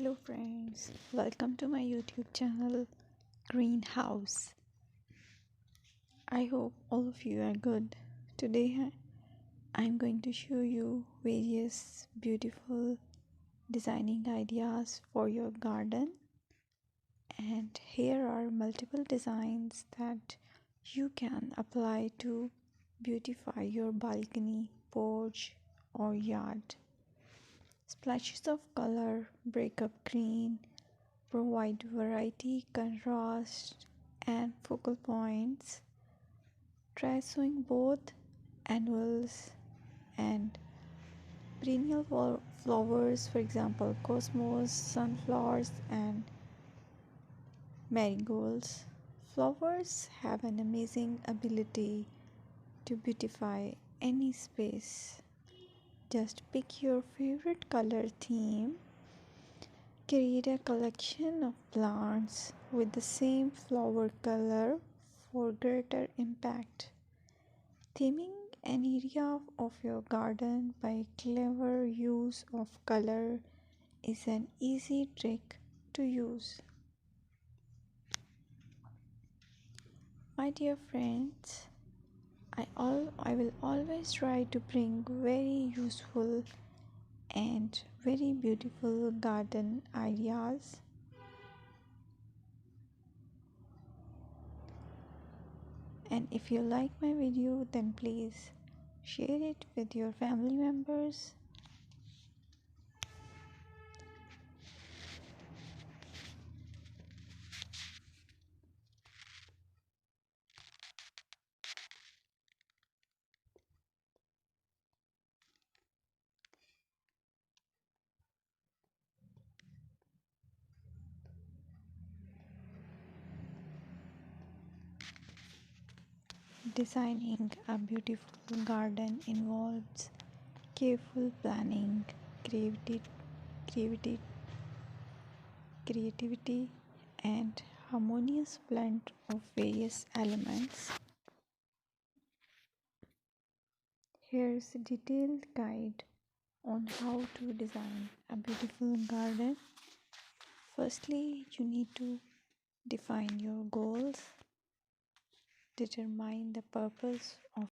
Hello friends, welcome to my YouTube channel Greenhouse. I hope all of you are good. Today I'm going to show you various beautiful designing ideas for your garden, and here are multiple designs that you can apply to beautify your balcony, porch or yard. Splashes of color break up green, provide variety, contrast, and focal points. Try sowing both annuals and perennial flowers, for example, cosmos, sunflowers, and marigolds. Flowers have an amazing ability to beautify any space. Just pick your favorite color theme. Create a collection of plants with the same flower color for greater impact. Theming an area of your garden by clever use of color is an easy trick to use. My dear friends, I will always try to bring very useful and very beautiful garden ideas. And if you like my video, then please share it with your family members. Designing a beautiful garden involves careful planning, creativity, creativity, and harmonious blend of various elements. Here's a detailed guide on how to design a beautiful garden. Firstly, you need to define your goals, determine the purpose of